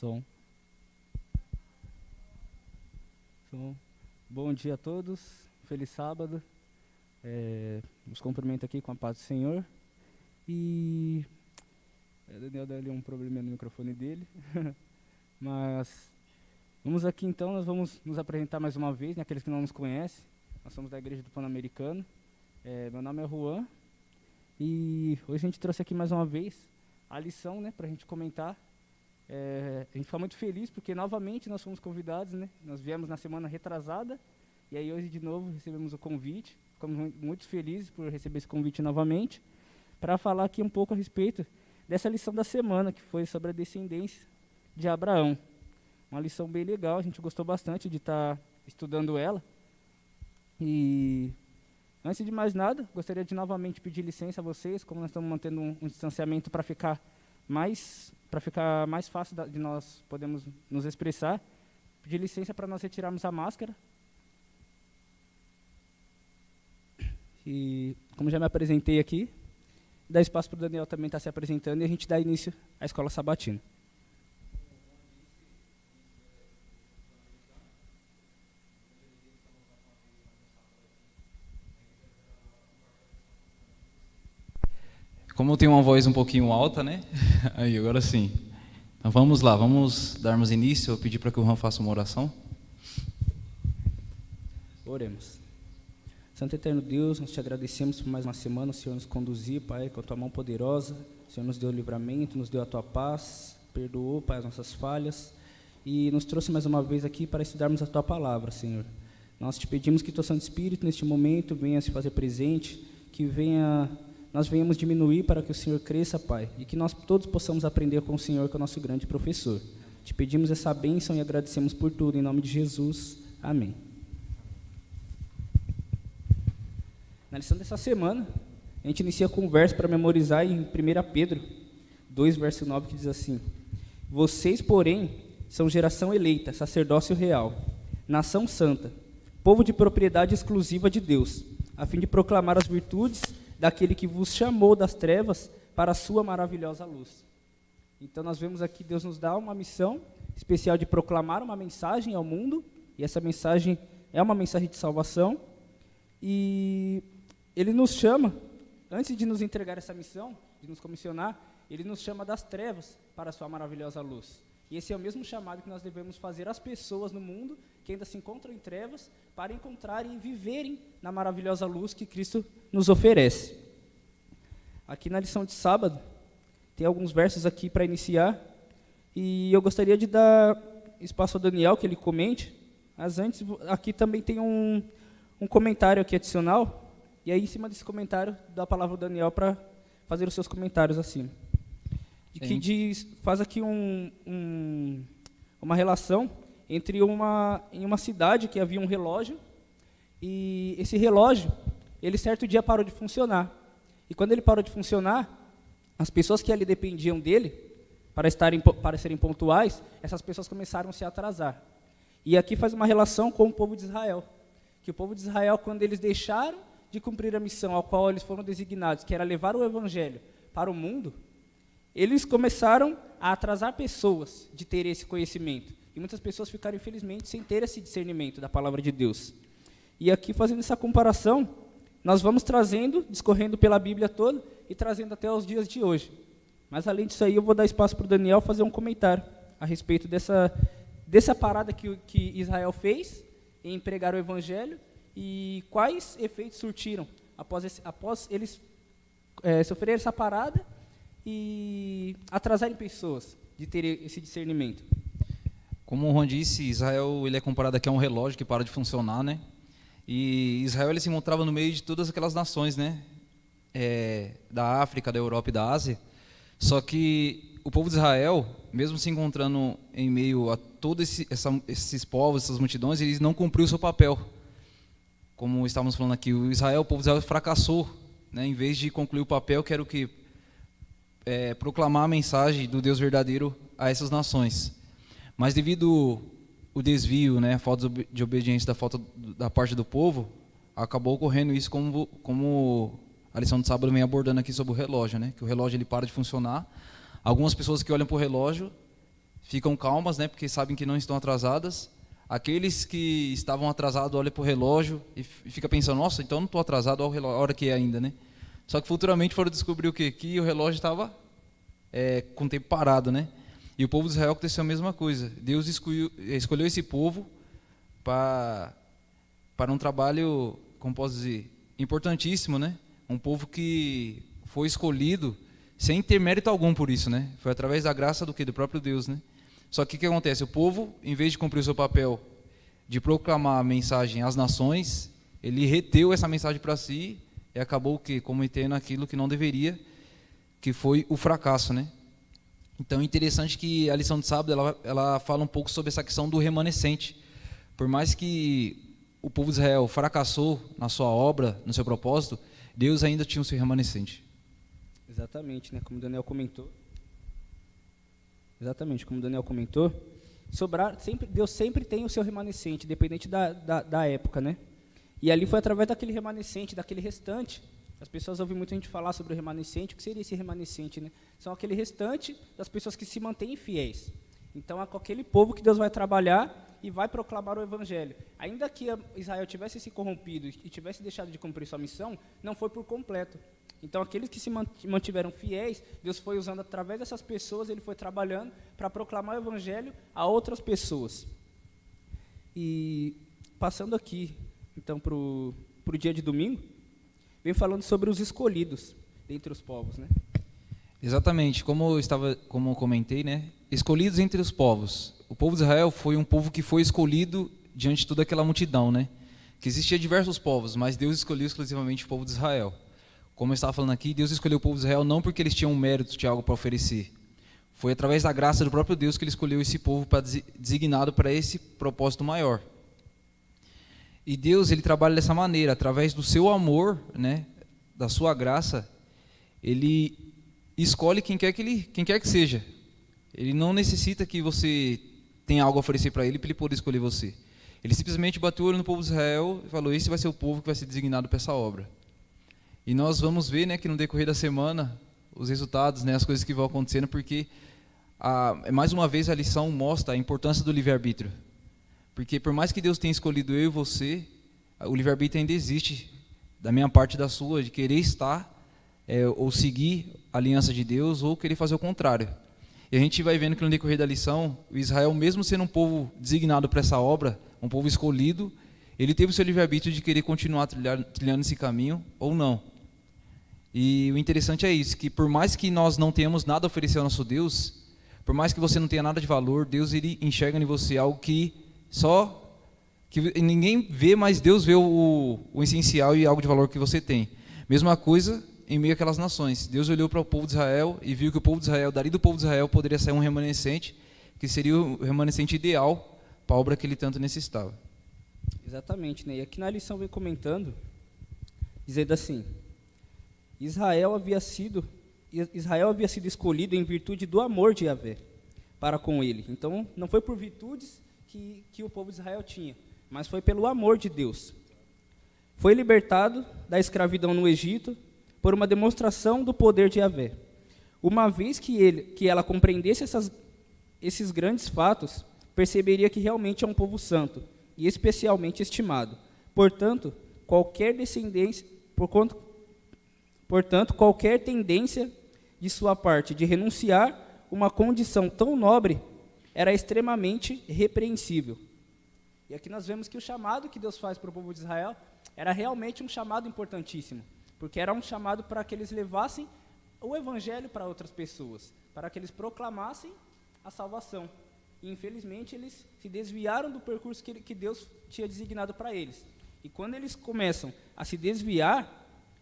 Som. Som. Bom dia a todos, feliz sábado. Nos cumprimento aqui com a paz do Senhor. E o Daniel deu ali um probleminha no microfone dele. Mas vamos aqui então, nós vamos nos apresentar mais uma vez, né, aqueles que não nos conhecem. Nós somos da Igreja do Pan-Americano. Meu nome é Juan. E hoje a gente trouxe aqui mais uma vez a lição, né, para a gente comentar. A gente fica muito feliz porque novamente nós fomos convidados, né? Nós viemos na semana retrasada e aí hoje de novo recebemos o convite. Ficamos muito felizes por receber esse convite novamente para falar aqui um pouco a respeito dessa lição da semana, que foi sobre a descendência de Abraão. Uma lição bem legal, a gente gostou bastante de estar estudando ela. E antes de mais nada, gostaria de novamente pedir licença a vocês, como nós estamos mantendo um distanciamento para ficar mais fácil de nós podermos nos expressar, pedir licença para nós retirarmos a máscara. E como já me apresentei aqui, dá espaço para o Daniel também estar se apresentando e a gente dá início à escola sabatina. Como eu tenho uma voz um pouquinho alta, né? Aí, agora sim. Então vamos lá, vamos darmos início. Eu pedir para que o Juan faça uma oração. Oremos. Santo Eterno Deus, nós te agradecemos por mais uma semana. O Senhor nos conduziu, Pai, com a tua mão poderosa. O Senhor nos deu o livramento, nos deu a tua paz, perdoou, Pai, as nossas falhas e nos trouxe mais uma vez aqui para estudarmos a tua palavra, Senhor. Nós te pedimos que teu Santo Espírito, neste momento, venha se fazer presente, que nós venhamos diminuir para que o Senhor cresça, Pai, e que nós todos possamos aprender com o Senhor, que é o nosso grande professor. Te pedimos essa bênção e agradecemos por tudo, em nome de Jesus. Amém. Na lição dessa semana, a gente inicia com um verso para memorizar em 1 Pedro 2, verso 9, que diz assim: Vocês, porém, são geração eleita, sacerdócio real, nação santa, povo de propriedade exclusiva de Deus, a fim de proclamar as virtudes daquele que vos chamou das trevas para a sua maravilhosa luz. Então nós vemos aqui, Deus nos dá uma missão especial de proclamar uma mensagem ao mundo, e essa mensagem é uma mensagem de salvação, e Ele nos chama, antes de nos entregar essa missão, de nos comissionar, Ele nos chama das trevas para a sua maravilhosa luz. E esse é o mesmo chamado que nós devemos fazer às pessoas no mundo que ainda se encontram em trevas, para encontrarem e viverem na maravilhosa luz que Cristo nos oferece. Aqui na lição de sábado, tem alguns versos aqui para iniciar, e eu gostaria de dar espaço ao Daniel, que ele comente, mas antes, aqui também tem um comentário aqui adicional, e aí em cima desse comentário, dá a palavra ao Daniel para fazer os seus comentários acima. Que faz aqui uma relação entre em uma cidade que havia um relógio, e esse relógio, ele certo dia parou de funcionar. E quando ele parou de funcionar, as pessoas que ali dependiam dele, para serem pontuais, essas pessoas começaram a se atrasar. E aqui faz uma relação com o povo de Israel, que o povo de Israel, quando eles deixaram de cumprir a missão ao qual eles foram designados, que era levar o evangelho para o mundo, eles começaram a atrasar pessoas de ter esse conhecimento. E muitas pessoas ficaram, infelizmente, sem ter esse discernimento da palavra de Deus. E aqui, fazendo essa comparação, nós vamos discorrendo pela Bíblia toda e trazendo até os dias de hoje. Mas, além disso aí, eu vou dar espaço para o Daniel fazer um comentário a respeito dessa parada que Israel fez em pregar o Evangelho e quais efeitos surtiram após eles sofrerem essa parada e atrasarem pessoas de ter esse discernimento. Como o Juan disse, Israel ele é comparado aqui a um relógio que para de funcionar, né? E Israel ele se encontrava no meio de todas aquelas nações, né? Da África, da Europa e da Ásia. Só que o povo de Israel, mesmo se encontrando em meio a todos esses povos, essas multidões, eles não cumpriu o seu papel. Como estávamos falando aqui, o povo de Israel fracassou, né? Em vez de concluir o papel, que era o que? Proclamar a mensagem do Deus verdadeiro a essas nações. Mas devido o desvio, né, a falta de obediência da parte do povo, acabou ocorrendo isso como a lição de sábado vem abordando aqui sobre o relógio, né, que o relógio ele para de funcionar. Algumas pessoas que olham para o relógio ficam calmas, né, porque sabem que não estão atrasadas. Aqueles que estavam atrasados olham para o relógio e fica pensando, nossa, então não estou atrasado, olha a hora que é ainda, né? Só que futuramente foram descobrir o quê? Que o relógio estava com o tempo parado, né? E o povo de Israel aconteceu a mesma coisa. Deus escolheu esse povo para um trabalho, como posso dizer, importantíssimo, né? Um povo que foi escolhido sem ter mérito algum por isso, né? Foi através da graça do quê? Do próprio Deus, né? Só que o que acontece? O povo, em vez de cumprir o seu papel de proclamar a mensagem às nações, ele reteu essa mensagem para si e acabou o quê? Cometendo aquilo que não deveria, que foi o fracasso, né? Então é interessante que a lição de sábado ela fala um pouco sobre essa questão do remanescente. Por mais que o povo de Israel fracassou na sua obra, no seu propósito, Deus ainda tinha o seu remanescente. Exatamente, né? Como o Daniel comentou. Exatamente, como o Daniel comentou, Deus sempre tem o seu remanescente, independente da época, né? E ali foi através daquele remanescente, daquele restante. As pessoas ouvem muita gente falar sobre o remanescente. O que seria esse remanescente, né? São aquele restante das pessoas que se mantêm fiéis. Então, é com aquele povo que Deus vai trabalhar e vai proclamar o evangelho. Ainda que Israel tivesse se corrompido e tivesse deixado de cumprir sua missão, não foi por completo. Então, aqueles que se mantiveram fiéis, Deus foi usando através dessas pessoas, Ele foi trabalhando para proclamar o evangelho a outras pessoas. E passando aqui, então, para o dia de domingo, vem falando sobre os escolhidos dentre os povos, né? Exatamente, como eu comentei, né? Escolhidos entre os povos. O povo de Israel foi um povo que foi escolhido diante de toda aquela multidão, né? Que existia diversos povos, mas Deus escolheu exclusivamente o povo de Israel. Como eu estava falando aqui, Deus escolheu o povo de Israel não porque eles tinham mérito de algo para oferecer. Foi através da graça do próprio Deus que Ele escolheu esse povo designado para esse propósito maior. E Deus, Ele trabalha dessa maneira, através do seu amor, né, da sua graça, Ele escolhe quem quer que seja. Ele não necessita que você tenha algo a oferecer para Ele poder escolher você. Ele simplesmente bateu o olho no povo de Israel e falou, esse vai ser o povo que vai ser designado para essa obra. E nós vamos ver, né, que no decorrer da semana, os resultados, né, as coisas que vão acontecendo, porque, mais uma vez, a lição mostra a importância do livre-arbítrio. Porque por mais que Deus tenha escolhido eu e você, o livre-arbítrio ainda existe, da minha parte e da sua, de querer estar, ou seguir a aliança de Deus, ou querer fazer o contrário. E a gente vai vendo que no decorrer da lição, o Israel, mesmo sendo um povo designado para essa obra, um povo escolhido, ele teve o seu livre-arbítrio de querer continuar trilhando esse caminho ou não. E o interessante é isso, que por mais que nós não tenhamos nada a oferecer ao nosso Deus, por mais que você não tenha nada de valor, Deus ele enxerga em você algo que ninguém vê, mas Deus vê o essencial e algo de valor que você tem. Mesma coisa em meio àquelas nações. Deus olhou para o povo de Israel e viu que o povo de Israel, dali do povo de Israel, poderia sair um remanescente, que seria o remanescente ideal para a obra que ele tanto necessitava. Exatamente, né? E aqui na lição vem comentando, dizendo assim, Israel havia sido escolhido em virtude do amor de Yahvé para com ele. Então, não foi por virtudes que o povo de Israel tinha, mas foi pelo amor de Deus. Foi libertado da escravidão no Egito por uma demonstração do poder de Yahvé. Uma vez que ela compreendesse esses grandes fatos, perceberia que realmente é um povo santo e especialmente estimado. Portanto, qualquer tendência de sua parte de renunciar uma condição tão nobre era extremamente repreensível. E aqui nós vemos que o chamado que Deus faz para o povo de Israel era realmente um chamado importantíssimo, porque era um chamado para que eles levassem o evangelho para outras pessoas, para que eles proclamassem a salvação. E infelizmente eles se desviaram do percurso que Deus tinha designado para eles. E quando eles começam a se desviar,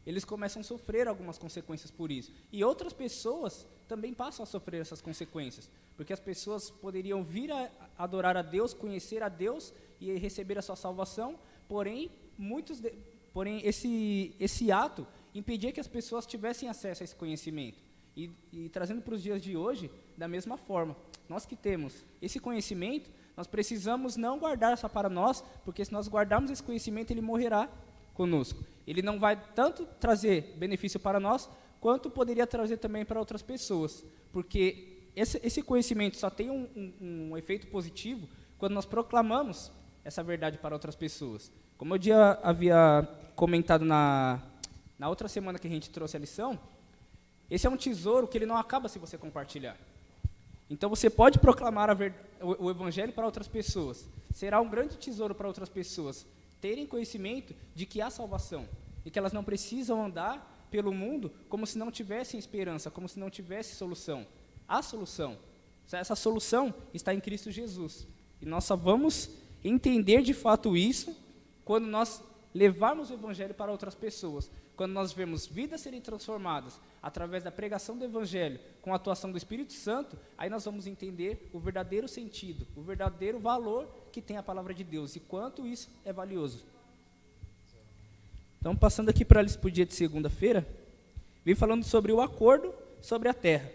eles começam a sofrer algumas consequências por isso. E outras pessoas também passam a sofrer essas consequências, porque as pessoas poderiam vir a adorar a Deus, conhecer a Deus e receber a sua salvação, porém esse ato impedia que as pessoas tivessem acesso a esse conhecimento. E trazendo para os dias de hoje, da mesma forma, nós que temos esse conhecimento, nós precisamos não guardar só para nós, porque se nós guardarmos esse conhecimento, ele morrerá conosco. Ele não vai tanto trazer benefício para nós, quanto poderia trazer também para outras pessoas, porque esse conhecimento só tem um efeito positivo quando nós proclamamos essa verdade para outras pessoas. Como eu já havia comentado na outra semana que a gente trouxe a lição, esse é um tesouro que ele não acaba se você compartilhar. Então você pode proclamar o evangelho para outras pessoas. Será um grande tesouro para outras pessoas terem conhecimento de que há salvação e que elas não precisam andar pelo mundo como se não tivessem esperança, como se não tivesse solução. Há solução. Essa solução está em Cristo Jesus. E nós só vamos entender de fato isso quando nós levarmos o evangelho para outras pessoas. Quando nós vemos vidas serem transformadas através da pregação do evangelho, com a atuação do Espírito Santo, aí nós vamos entender o verdadeiro sentido, o verdadeiro valor que tem a palavra de Deus e quanto isso é valioso. Então, passando aqui para o dia de segunda-feira, vem falando sobre o acordo sobre a terra.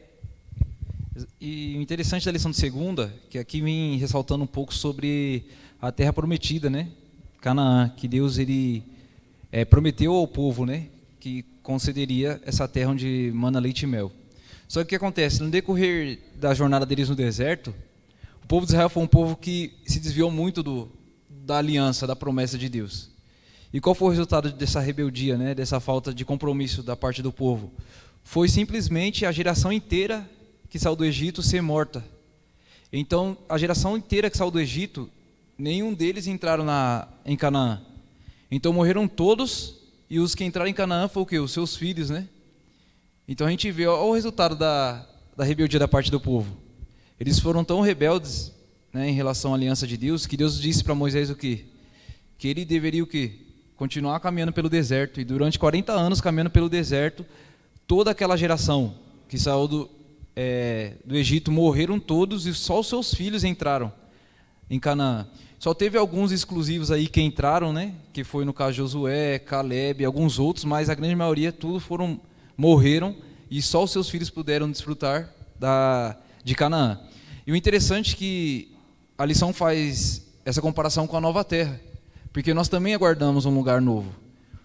E o interessante da lição de segunda, que aqui vem ressaltando um pouco sobre a terra prometida, né? Canaã, que Deus ele prometeu ao povo, né? Que concederia essa terra onde mana leite e mel. Só que o que acontece? No decorrer da jornada deles no deserto, o povo de Israel foi um povo que se desviou muito da aliança, da promessa de Deus. E qual foi o resultado dessa rebeldia, né? Dessa falta de compromisso da parte do povo? Foi simplesmente a geração inteira que saiu do Egito ser morta. Então, a geração inteira que saiu do Egito, nenhum deles entraram em Canaã. Então, morreram todos, e os que entraram em Canaã foi o quê? Os seus filhos, né? Então, a gente vê o resultado da rebeldia da parte do povo. Eles foram tão rebeldes, né, em relação à aliança de Deus, que Deus disse para Moisés o quê? Que ele deveria o quê? Continuar caminhando pelo deserto. E durante 40 anos caminhando pelo deserto, toda aquela geração que saiu do Egito morreram todos e só os seus filhos entraram em Canaã. Só teve alguns exclusivos aí que entraram, né? Que foi no caso Josué, Caleb, alguns outros, mas a grande maioria morreram e só os seus filhos puderam desfrutar de Canaã. E o interessante é que a lição faz essa comparação com a nova terra, porque nós também aguardamos um lugar novo.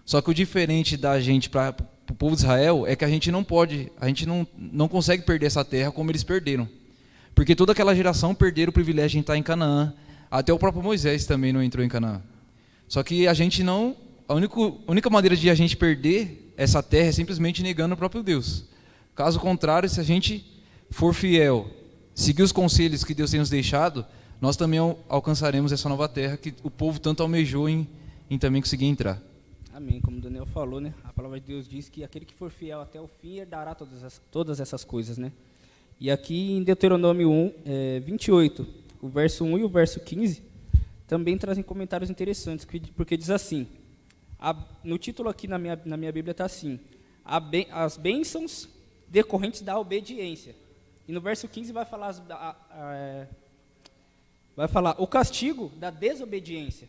Só que o diferente da gente para o povo de Israel é que a gente não consegue perder essa terra como eles perderam. Porque toda aquela geração perderam o privilégio de entrar em Canaã. Até o próprio Moisés também não entrou em Canaã. Só que a gente não... A única maneira de a gente perder essa terra é simplesmente negando o próprio Deus. Caso contrário, se a gente for fiel, seguir os conselhos que Deus tem nos deixado, nós também alcançaremos essa nova terra que o povo tanto almejou em também conseguir entrar. Amém. Como o Daniel falou, né? A palavra de Deus diz que aquele que for fiel até o fim herdará todas essas coisas, né? E aqui em Deuteronômio 28, o verso 1 e o verso 15, também trazem comentários interessantes, porque diz assim, no título aqui na minha Bíblia está assim, as bênçãos decorrentes da obediência. E no verso 15 vai falar o castigo da desobediência.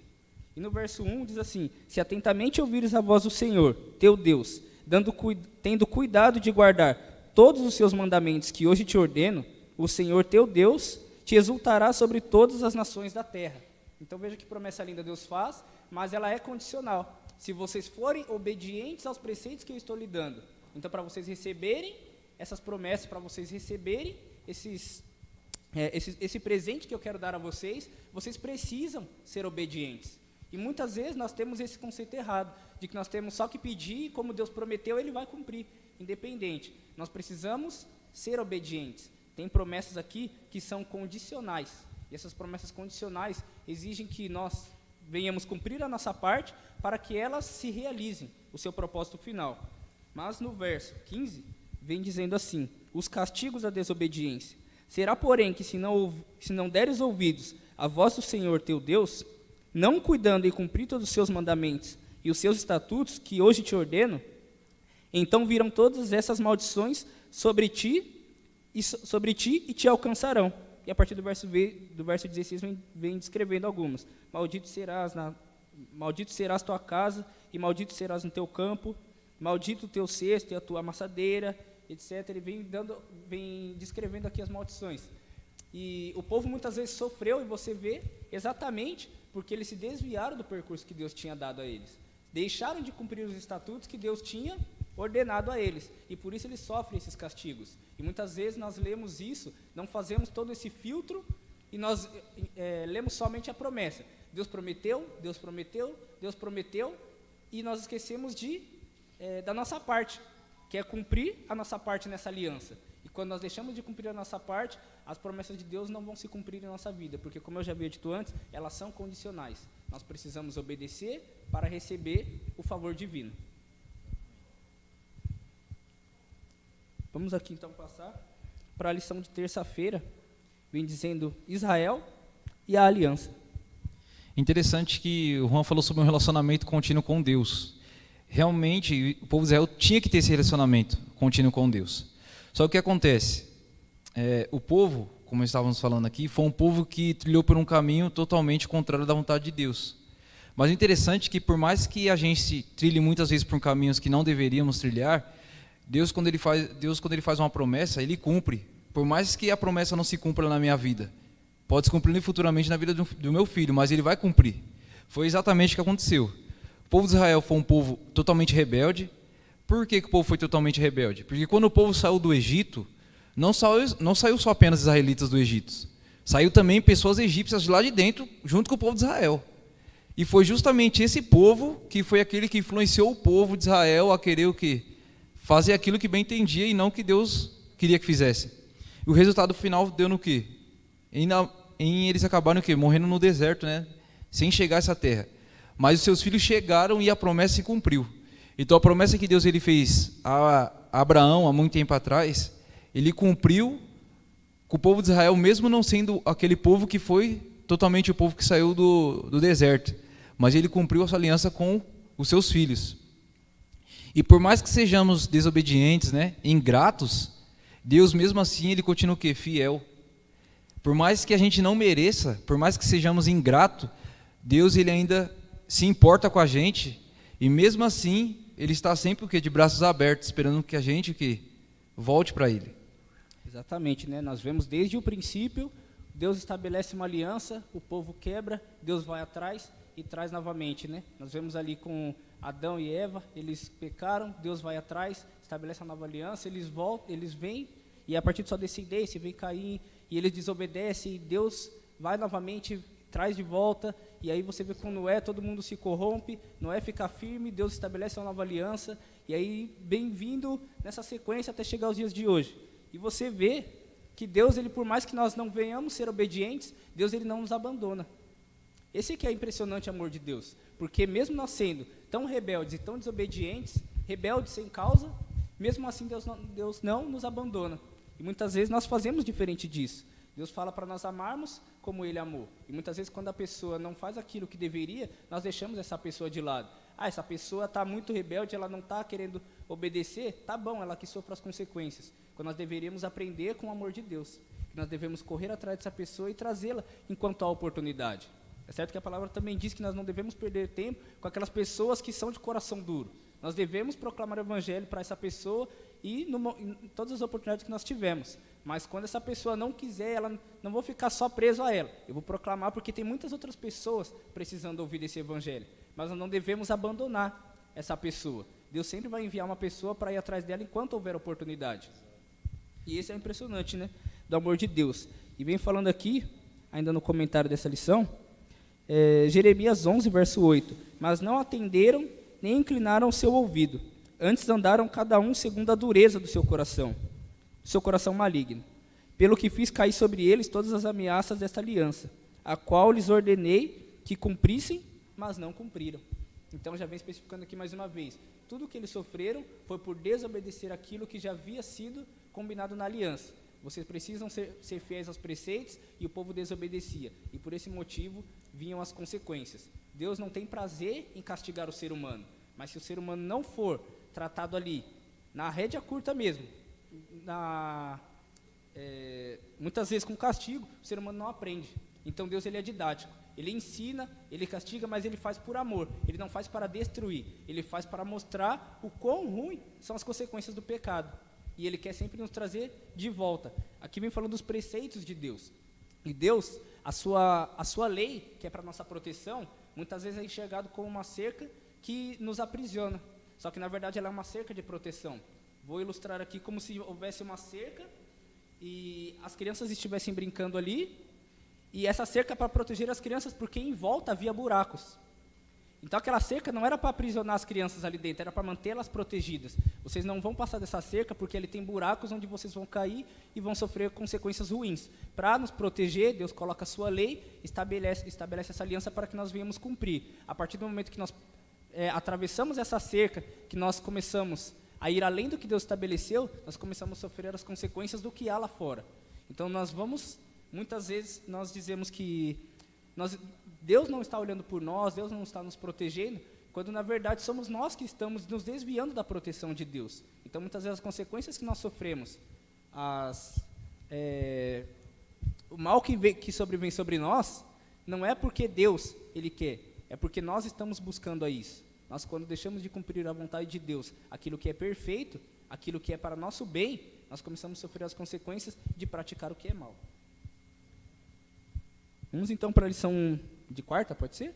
E no verso 1 diz assim, se atentamente ouvires a voz do Senhor, teu Deus, tendo cuidado de guardar todos os seus mandamentos que hoje te ordeno, o Senhor teu Deus te exultará sobre todas as nações da terra. Então veja que promessa linda Deus faz, mas ela é condicional. Se vocês forem obedientes aos preceitos que eu estou lhe dando, então para vocês receberem essas promessas, para vocês receberem esse presente que eu quero dar a vocês, vocês precisam ser obedientes. E muitas vezes nós temos esse conceito errado, de que nós temos só que pedir e como Deus prometeu, Ele vai cumprir, independente. Nós precisamos ser obedientes. Tem promessas aqui que são condicionais, e essas promessas condicionais exigem que nós venhamos cumprir a nossa parte para que elas se realizem, o seu propósito final. Mas no verso 15, vem dizendo assim, os castigos da desobediência. Será, porém, que se não deres ouvidos à voz do Senhor teu Deus, não cuidando em cumprir todos os seus mandamentos e os seus estatutos que hoje te ordeno, então virão todas essas maldições sobre ti e te alcançarão. E a partir do verso 16 vem descrevendo algumas. Maldito serás tua casa, e maldito serás no teu campo, maldito o teu cesto e a tua amassadeira, etc. Ele vem descrevendo aqui as maldições. E o povo muitas vezes sofreu, e você vê exatamente porque eles se desviaram do percurso que Deus tinha dado a eles. Deixaram de cumprir os estatutos que Deus tinha ordenado a eles, e por isso eles sofrem esses castigos. E muitas vezes nós lemos isso, não fazemos todo esse filtro, e nós lemos somente a promessa. Deus prometeu, Deus prometeu, Deus prometeu, e nós esquecemos da nossa parte, que é cumprir a nossa parte nessa aliança. E quando nós deixamos de cumprir a nossa parte, as promessas de Deus não vão se cumprir em nossa vida, porque, como eu já havia dito antes, elas são condicionais. Nós precisamos obedecer para receber o favor divino. Vamos aqui então passar para a lição de terça-feira, vem dizendo Israel e a aliança. Interessante que o Juan falou sobre um relacionamento contínuo com Deus. Realmente, o povo de Israel tinha que ter esse relacionamento contínuo com Deus. Só que o que acontece? O povo, como estávamos falando aqui, foi um povo que trilhou por um caminho totalmente contrário da vontade de Deus. Mas o interessante é que, por mais que a gente trilhe muitas vezes por caminhos que não deveríamos trilhar, Deus, quando ele faz uma promessa, Ele cumpre. Por mais que a promessa não se cumpra na minha vida, pode se cumprir futuramente na vida do meu filho, mas Ele vai cumprir. Foi exatamente o que aconteceu. O povo de Israel foi um povo totalmente rebelde. Por que o povo foi totalmente rebelde? Porque quando o povo saiu do Egito, não saiu só apenas israelitas do Egito. Saiu também pessoas egípcias de lá de dentro, junto com o povo de Israel. E foi justamente esse povo que foi aquele que influenciou o povo de Israel a querer o quê? Fazer aquilo que bem entendia e não o que Deus queria que fizesse. E o resultado final deu no quê? Eles acabaram o quê? Morrendo no deserto, né? Sem chegar a essa terra. Mas os seus filhos chegaram e a promessa se cumpriu. Então a promessa que Deus ele fez a Abraão há muito tempo atrás, Ele cumpriu com o povo de Israel, mesmo não sendo aquele povo que foi totalmente o povo que saiu do deserto. Mas Ele cumpriu essa aliança com os seus filhos. E por mais que sejamos desobedientes, né, ingratos, Deus mesmo assim Ele continua o quê? Fiel. Por mais que a gente não mereça, por mais que sejamos ingratos, Deus ele ainda se importa com a gente, e mesmo assim Ele está sempre o quê? De braços abertos, esperando que a gente o quê? Volte para Ele. Exatamente, né? Nós vemos desde o princípio, Deus estabelece uma aliança, o povo quebra, Deus vai atrás e traz novamente, né? Nós vemos ali com Adão e Eva, eles pecaram, Deus vai atrás, estabelece uma nova aliança, eles voltam, eles vêm, e a partir de sua descendência vem Caim, e eles desobedecem, e Deus vai novamente, traz de volta, e aí você vê com Noé, todo mundo se corrompe, Noé fica firme, Deus estabelece uma nova aliança, e aí bem-vindo nessa sequência até chegar aos dias de hoje. E você vê que Deus, ele, por mais que nós não venhamos ser obedientes, Deus ele não nos abandona. Esse que é impressionante amor de Deus, porque mesmo nós sendo tão rebeldes e tão desobedientes, rebeldes sem causa, mesmo assim Deus não nos abandona. E muitas vezes nós fazemos diferente disso. Deus fala para nós amarmos como Ele amou. E muitas vezes quando a pessoa não faz aquilo que deveria, nós deixamos essa pessoa de lado. Essa pessoa está muito rebelde, ela não está querendo obedecer, tá bom, ela que sofra as consequências. Quando nós deveríamos aprender com o amor de Deus. Nós devemos correr atrás dessa pessoa e trazê-la enquanto há oportunidade. É certo que a palavra também diz que nós não devemos perder tempo com aquelas pessoas que são de coração duro. Nós devemos proclamar o evangelho para essa pessoa e em todas as oportunidades que nós tivemos. Mas quando essa pessoa não quiser, ela não vou ficar só preso a ela. Eu vou proclamar porque tem muitas outras pessoas precisando ouvir desse evangelho. Mas nós não devemos abandonar essa pessoa. Deus sempre vai enviar uma pessoa para ir atrás dela enquanto houver oportunidade. E esse é impressionante, né? Do amor de Deus. E vem falando aqui, ainda no comentário dessa lição, Jeremias 11, verso 8. Mas não atenderam, nem inclinaram o seu ouvido. Antes andaram cada um segundo a dureza do seu coração maligno. Pelo que fiz cair sobre eles todas as ameaças desta aliança, a qual lhes ordenei que cumprissem, mas não cumpriram. Então já vem especificando aqui mais uma vez. Tudo que eles sofreram foi por desobedecer aquilo que já havia sido combinado na aliança. Vocês precisam ser fiéis aos preceitos, e o povo desobedecia. E por esse motivo vinham as consequências. Deus não tem prazer em castigar o ser humano, mas se o ser humano não for tratado ali, na rédea curta mesmo, muitas vezes com castigo, o ser humano não aprende. Então Deus ele é didático, ele ensina, ele castiga, mas ele faz por amor, ele não faz para destruir, ele faz para mostrar o quão ruim são as consequências do pecado. E Ele quer sempre nos trazer de volta. Aqui vem falando dos preceitos de Deus. E Deus, a sua lei, que é para nossa proteção, muitas vezes é enxergado como uma cerca que nos aprisiona. Só que na verdade ela é uma cerca de proteção. Vou ilustrar aqui como se houvesse uma cerca e as crianças estivessem brincando ali, e essa cerca é para proteger as crianças, porque em volta havia buracos. Então aquela cerca não era para aprisionar as crianças ali dentro, era para mantê-las protegidas. Vocês não vão passar dessa cerca porque ele tem buracos onde vocês vão cair e vão sofrer consequências ruins. Para nos proteger, Deus coloca a sua lei, estabelece essa aliança para que nós venhamos cumprir. A partir do momento que nós atravessamos essa cerca, que nós começamos a ir além do que Deus estabeleceu, nós começamos a sofrer as consequências do que há lá fora. Então muitas vezes nós dizemos que Deus não está olhando por nós, Deus não está nos protegendo, quando na verdade somos nós que estamos nos desviando da proteção de Deus. Então muitas vezes as consequências que nós sofremos, o mal que sobrevém sobre nós, não é porque Deus Ele quer, é porque nós estamos buscando a isso. Nós, quando deixamos de cumprir a vontade de Deus, aquilo que é perfeito, aquilo que é para nosso bem, nós começamos a sofrer as consequências de praticar o que é mal. Vamos então para a lição de quarta, pode ser?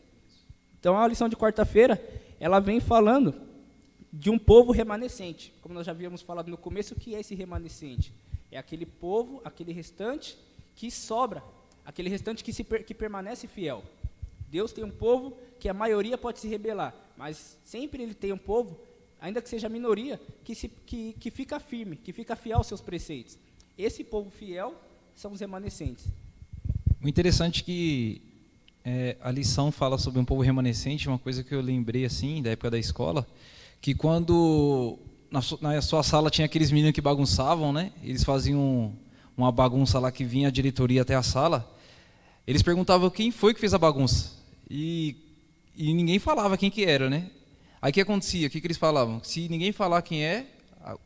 Então a lição de quarta-feira, ela vem falando de um povo remanescente. Como nós já havíamos falado no começo, o que é esse remanescente? É aquele povo, aquele restante que sobra, aquele restante que permanece fiel. Deus tem um povo que a maioria pode se rebelar, mas sempre Ele tem um povo, ainda que seja a minoria, que fica firme, que fica fiel aos seus preceitos. Esse povo fiel são os remanescentes. O interessante é que a lição fala sobre um povo remanescente, uma coisa que eu lembrei assim, da época da escola, que quando na sua sala tinha aqueles meninos que bagunçavam, né? Eles faziam uma bagunça lá que vinha a diretoria até a sala, eles perguntavam quem foi que fez a bagunça, e ninguém falava quem que era, né? Aí o que acontecia? O que eles falavam? Se ninguém falar quem é,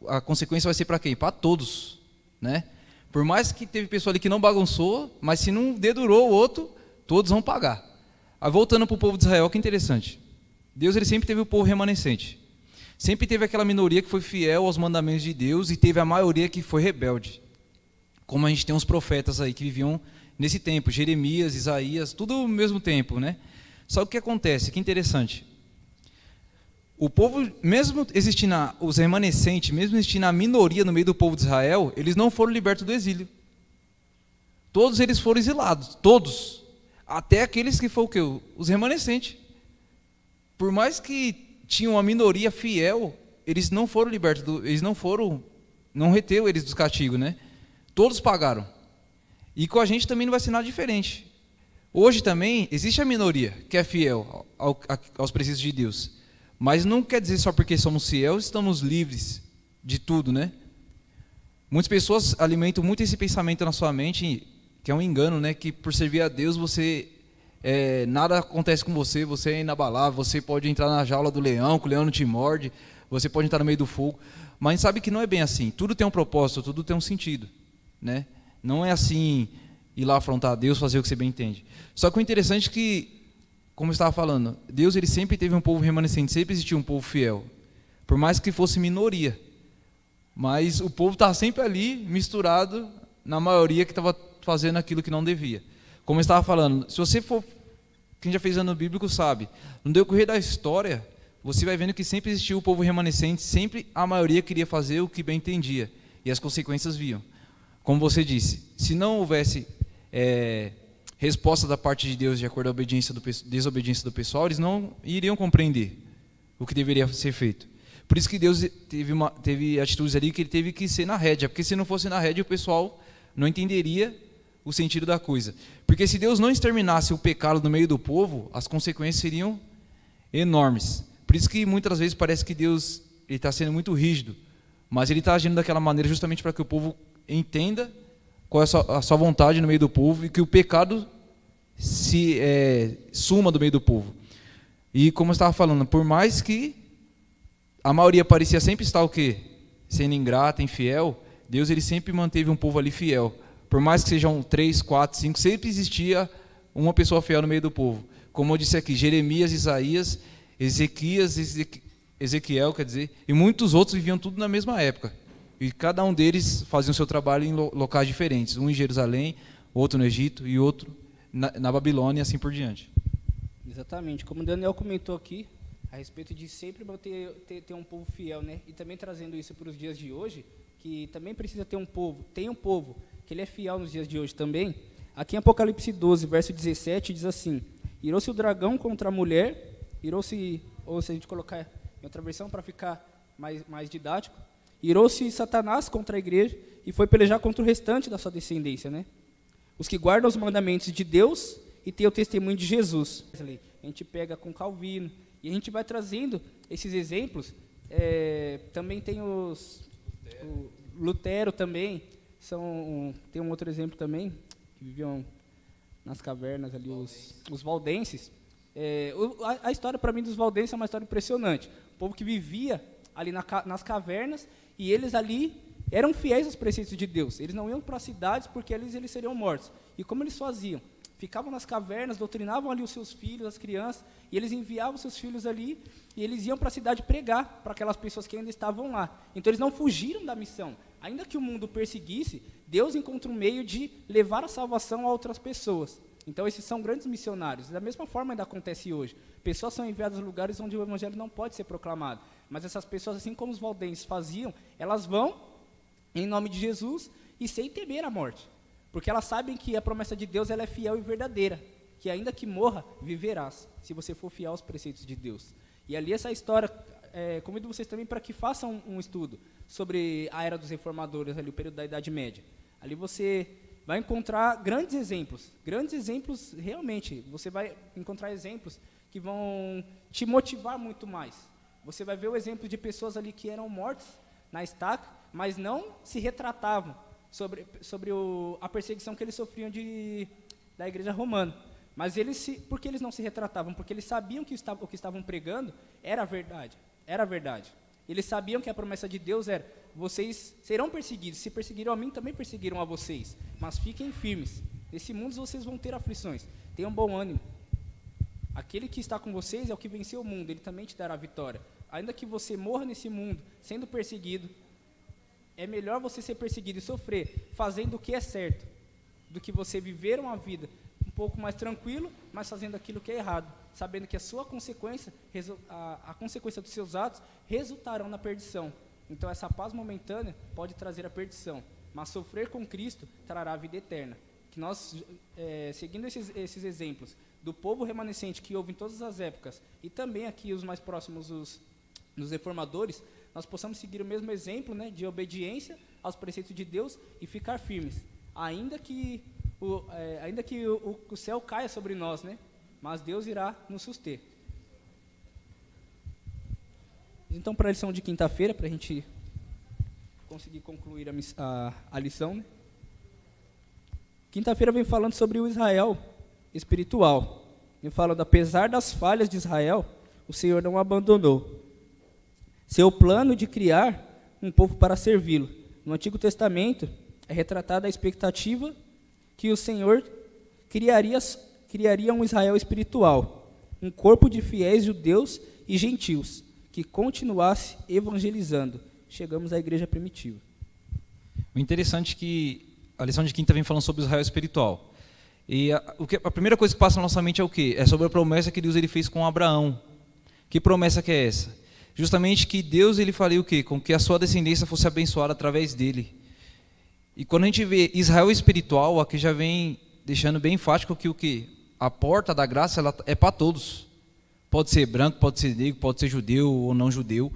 a consequência vai ser para quem? Para todos, né? Por mais que teve pessoa ali que não bagunçou, mas se não dedurou o outro, todos vão pagar. Aí voltando para o povo de Israel, que interessante. Deus ele sempre teve o povo remanescente. Sempre teve aquela minoria que foi fiel aos mandamentos de Deus e teve a maioria que foi rebelde. Como a gente tem uns profetas aí que viviam nesse tempo, Jeremias, Isaías, tudo ao mesmo tempo, né? Só que o que acontece, que interessante. O povo, mesmo existindo os remanescentes, mesmo existindo a minoria no meio do povo de Israel, eles não foram libertos do exílio. Todos eles foram exilados, todos. Até aqueles que foram o quê? Os remanescentes. Por mais que tinham uma minoria fiel, eles não foram libertos, não reteu eles dos castigos, né? Todos pagaram. E com a gente também não vai ser nada diferente. Hoje também existe a minoria que é fiel aos preceitos de Deus. Mas não quer dizer só porque somos fiéis, estamos livres de tudo, né? Muitas pessoas alimentam muito esse pensamento na sua mente, que é um engano, né? Que por servir a Deus, nada acontece com você, você é inabalável, você pode entrar na jaula do leão, que o leão não te morde, você pode entrar no meio do fogo. Mas a gente sabe que não é bem assim. Tudo tem um propósito, tudo tem um sentido, né? Não é assim, ir lá afrontar a Deus, fazer o que você bem entende. Só que o interessante é que, como eu estava falando, Deus ele sempre teve um povo remanescente, sempre existiu um povo fiel, por mais que fosse minoria, mas o povo estava sempre ali, misturado na maioria que estava fazendo aquilo que não devia. Como eu estava falando, se você for, quem já fez ano bíblico sabe, no decorrer da história, você vai vendo que sempre existiu o povo remanescente, sempre a maioria queria fazer o que bem entendia, e as consequências viam. Como você disse, se não houvesse resposta da parte de Deus de acordo com a desobediência do pessoal, eles não iriam compreender o que deveria ser feito. Por isso que Deus teve atitudes ali que ele teve que ser na rédea, porque se não fosse na rédea o pessoal não entenderia o sentido da coisa. Porque se Deus não exterminasse o pecado no meio do povo, as consequências seriam enormes. Por isso que muitas vezes parece que Deus está sendo muito rígido, mas ele está agindo daquela maneira justamente para que o povo entenda qual é a sua vontade no meio do povo e que o pecado suma do meio do povo. E como eu estava falando, por mais que a maioria parecia sempre estar o quê? Sendo ingrata, infiel, Deus ele sempre manteve um povo ali fiel. Por mais que sejam 3, 4, 5, sempre existia uma pessoa fiel no meio do povo. Como eu disse aqui, Jeremias, Isaías, Ezequiel, quer dizer, e muitos outros viviam tudo na mesma época. E cada um deles fazia o seu trabalho em locais diferentes. Um em Jerusalém, outro no Egito e outro na Babilônia e assim por diante. Exatamente. Como o Daniel comentou aqui, a respeito de sempre ter um povo fiel, né? E também trazendo isso para os dias de hoje, que também precisa ter um povo, tem um povo, que ele é fiel nos dias de hoje também. Aqui em Apocalipse 12, verso 17, diz assim: irou-se o dragão contra a mulher, irou-se, ou se a gente colocar em outra versão para ficar mais didático, irou-se Satanás contra a igreja e foi pelejar contra o restante da sua descendência, né? Os que guardam os mandamentos de Deus e têm o testemunho de Jesus. A gente pega com Calvino e a gente vai trazendo esses exemplos. Também tem o Lutero também, tem um outro exemplo também, que viviam nas cavernas ali, os valdenses. A história para mim dos valdenses é uma história impressionante. O povo que vivia ali nas cavernas, e eles ali eram fiéis aos preceitos de Deus. Eles não iam para as cidades porque eles seriam mortos. E como eles faziam? Ficavam nas cavernas, doutrinavam ali os seus filhos, as crianças, e eles enviavam seus filhos ali, e eles iam para a cidade pregar para aquelas pessoas que ainda estavam lá. Então eles não fugiram da missão. Ainda que o mundo perseguisse, Deus encontra um meio de levar a salvação a outras pessoas. Então esses são grandes missionários. Da mesma forma ainda acontece hoje. Pessoas são enviadas a lugares onde o evangelho não pode ser proclamado. Mas essas pessoas, assim como os valdenses faziam, elas vão em nome de Jesus e sem temer a morte. Porque elas sabem que a promessa de Deus ela é fiel e verdadeira. Que ainda que morra, viverás, se você for fiel aos preceitos de Deus. E ali essa história, convido vocês também para que façam um estudo sobre a era dos reformadores, ali, o período da Idade Média. Ali você vai encontrar grandes exemplos realmente. Você vai encontrar exemplos que vão te motivar muito mais. Você vai ver o exemplo de pessoas ali que eram mortas na estaca, mas não se retratavam sobre a perseguição que eles sofriam da igreja romana. Mas por que eles não se retratavam? Porque eles sabiam que o que estavam pregando era verdade. Era verdade. Eles sabiam que a promessa de Deus era: vocês serão perseguidos. Se perseguiram a mim, também perseguiram a vocês. Mas fiquem firmes. Nesse mundo vocês vão ter aflições. Tenham bom ânimo. Aquele que está com vocês é o que venceu o mundo. Ele também te dará a vitória. Ainda que você morra nesse mundo sendo perseguido, é melhor você ser perseguido e sofrer fazendo o que é certo, do que você viver uma vida um pouco mais tranquilo, mas fazendo aquilo que é errado, sabendo que a sua consequência, a consequência dos seus atos, resultarão na perdição. Então essa paz momentânea pode trazer a perdição, mas sofrer com Cristo trará a vida eterna. Que nós, seguindo esses exemplos do povo remanescente que houve em todas as épocas, e também aqui os mais próximos dos reformadores, nós possamos seguir o mesmo exemplo, né, de obediência aos preceitos de Deus e ficar firmes, ainda que o céu caia sobre nós, né, mas Deus irá nos suster. Então, para a lição de quinta-feira, para a gente conseguir concluir a lição, né? Quinta-feira vem falando sobre o Israel espiritual. Vem falando: apesar das falhas de Israel, o Senhor não abandonou seu plano de criar um povo para servi-lo. No Antigo Testamento é retratada a expectativa que o Senhor criaria um Israel espiritual, um corpo de fiéis judeus e gentios, que continuasse evangelizando. Chegamos à igreja primitiva. O interessante é que a lição de quinta vem falando sobre o Israel espiritual. E a primeira coisa que passa na nossa mente é o quê? É sobre a promessa que Deus ele fez com Abraão. Que promessa que é essa? Justamente que Deus ele faria o quê? Com que a sua descendência fosse abençoada através dele. E quando a gente vê Israel espiritual, aqui já vem deixando bem enfático que o quê? A porta da graça ela é para todos. Pode ser branco, pode ser negro, pode ser judeu ou não judeu.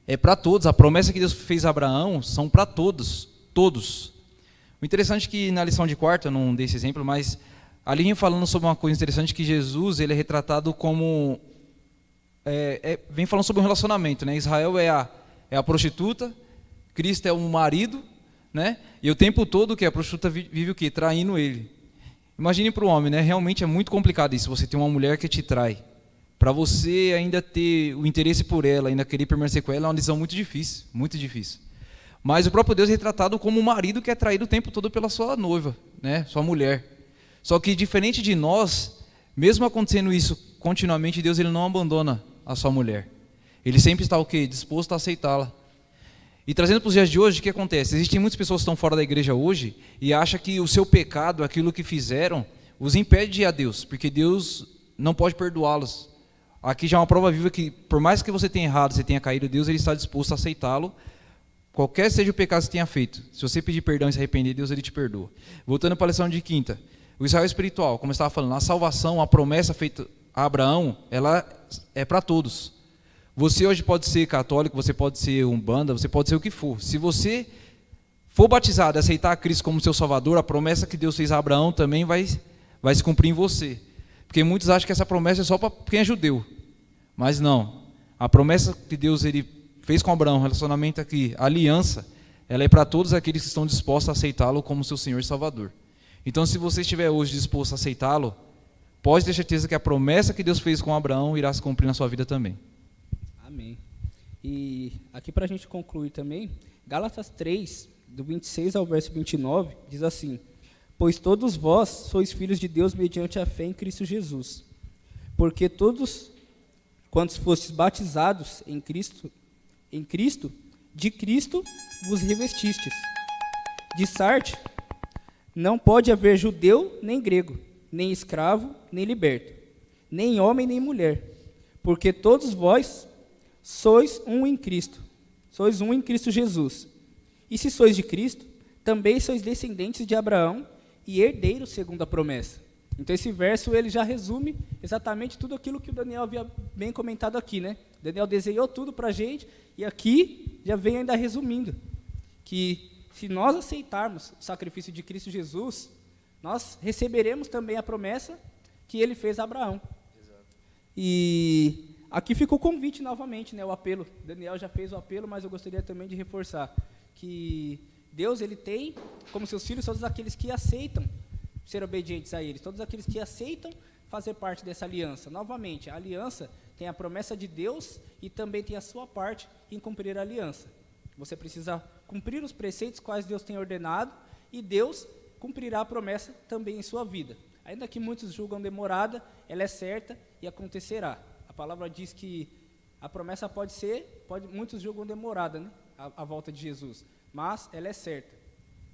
É para todos. A promessa que Deus fez a Abraão são para todos. Todos. O interessante é que na lição de quarta, eu não dei esse exemplo, mas ali vem falando sobre uma coisa interessante, que Jesus ele é retratado como... vem falando sobre um relacionamento, né? Israel é a prostituta, Cristo é o marido, né? E o tempo todo que a prostituta vive o quê? Traindo ele. Imagine para o homem, né? Realmente é muito complicado isso, você ter uma mulher que te trai. Para você ainda ter o interesse por ela, ainda querer permanecer com ela, é uma decisão muito difícil, muito difícil. Mas o próprio Deus é retratado como um marido que é traído o tempo todo pela sua noiva, né? Sua mulher. Só que diferente de nós, mesmo acontecendo isso continuamente, Deus ele não abandona a sua mulher. Ele sempre está o quê? Disposto a aceitá-la. E trazendo para os dias de hoje, o que acontece? Existem muitas pessoas que estão fora da igreja hoje e acham que o seu pecado, aquilo que fizeram, os impede de ir a Deus, porque Deus não pode perdoá-los. aqui já é uma prova viva que, por mais que você tenha errado, você tenha caído, Deus ele está disposto a aceitá-lo, qualquer seja o pecado que você tenha feito. Se você pedir perdão e se arrepender, Deus ele te perdoa. Voltando para a lição de quinta, o Israel espiritual, como eu estava falando, a salvação, a promessa feita a Abraão, ela é para todos. Você hoje pode ser católico, você pode ser umbanda, você pode ser o que for. Se você for batizado e aceitar a Cristo como seu Salvador, a promessa que Deus fez a Abraão também vai se cumprir em você. Porque muitos acham que essa promessa é só para quem é judeu. Mas não. A promessa que Deus ele fez com Abraão, relacionamento aqui, a aliança, ela é para todos aqueles que estão dispostos a aceitá-lo como seu Senhor e Salvador. Então, se você estiver hoje disposto a aceitá-lo, pode ter certeza que a promessa que Deus fez com Abraão irá se cumprir na sua vida também. Amém. E aqui para a gente concluir também, Gálatas 3, do 26 ao verso 29, diz assim: pois todos vós sois filhos de Deus mediante a fé em Cristo Jesus. Porque todos quantos fostes batizados em Cristo, de Cristo vos revestistes. De Sarte, não pode haver judeu nem grego, nem escravo, nem liberto, nem homem, nem mulher, porque todos vós sois um em Cristo Jesus. E se sois de Cristo, também sois descendentes de Abraão e herdeiros segundo a promessa. Então esse verso ele já resume exatamente tudo aquilo que o Daniel havia bem comentado aqui, né? Daniel desenhou tudo para a gente e aqui já vem ainda resumindo que se nós aceitarmos o sacrifício de Cristo Jesus, nós receberemos também a promessa que ele fez a Abraão. Exato. E aqui fica o convite novamente, né, o apelo. Daniel já fez o apelo, mas eu gostaria também de reforçar que Deus ele tem como seus filhos todos aqueles que aceitam ser obedientes a Ele, todos aqueles que aceitam fazer parte dessa aliança. Novamente, a aliança tem a promessa de Deus e também tem a sua parte em cumprir a aliança. Você precisa cumprir os preceitos quais Deus tem ordenado e Deus cumprirá a promessa também em sua vida. Ainda que muitos julgam demorada, ela é certa e acontecerá. A palavra diz que a promessa muitos julgam demorada, né? A volta de Jesus, mas ela é certa.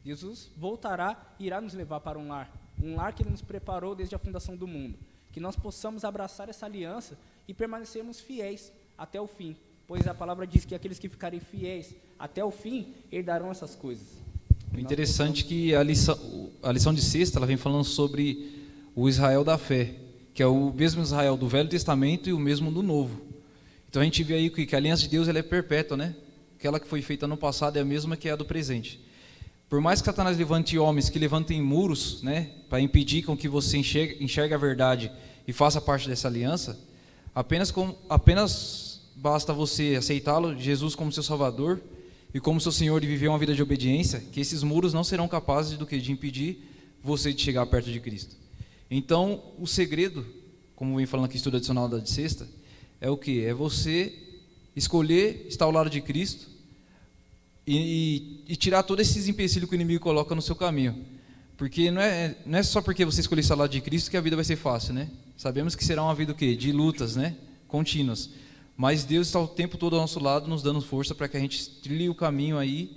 Jesus voltará e irá nos levar para um lar que Ele nos preparou desde a fundação do mundo. Que nós possamos abraçar essa aliança e permanecermos fiéis até o fim, pois a palavra diz que aqueles que ficarem fiéis até o fim herdarão essas coisas. O interessante é que a lição de sexta ela vem falando sobre o Israel da fé, que é o mesmo Israel do Velho Testamento e o mesmo do Novo. Então a gente vê aí que a aliança de Deus ela é perpétua, né? Aquela que foi feita no passado é a mesma que a do presente. Por mais que Satanás levante homens que levantem muros, né, para impedir com que você enxergue a verdade e faça parte dessa aliança, apenas basta você aceitá-lo, Jesus como seu Salvador e como seu Senhor, e viver uma vida de obediência, que esses muros não serão capazes de impedir você de chegar perto de Cristo. Então, o segredo, como vem falando aqui estudo adicional da de sexta, é o quê? É você escolher estar ao lado de Cristo e tirar todos esses empecilhos que o inimigo coloca no seu caminho. Porque não é só porque você escolher estar ao lado de Cristo que a vida vai ser fácil, né? Sabemos que será uma vida o quê? De lutas, né? Contínuas. Mas Deus está o tempo todo ao nosso lado, nos dando força para que a gente trilhe o caminho aí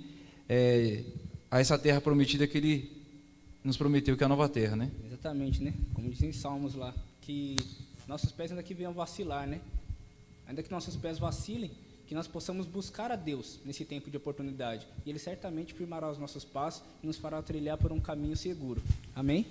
a essa terra prometida que Ele nos prometeu, que é a nova terra, né? Exatamente, né? Como dizem Salmos lá, que nossos pés ainda que venham vacilar, né? Ainda que nossos pés vacilem, que nós possamos buscar a Deus nesse tempo de oportunidade. E Ele certamente firmará os nossos passos e nos fará trilhar por um caminho seguro. Amém?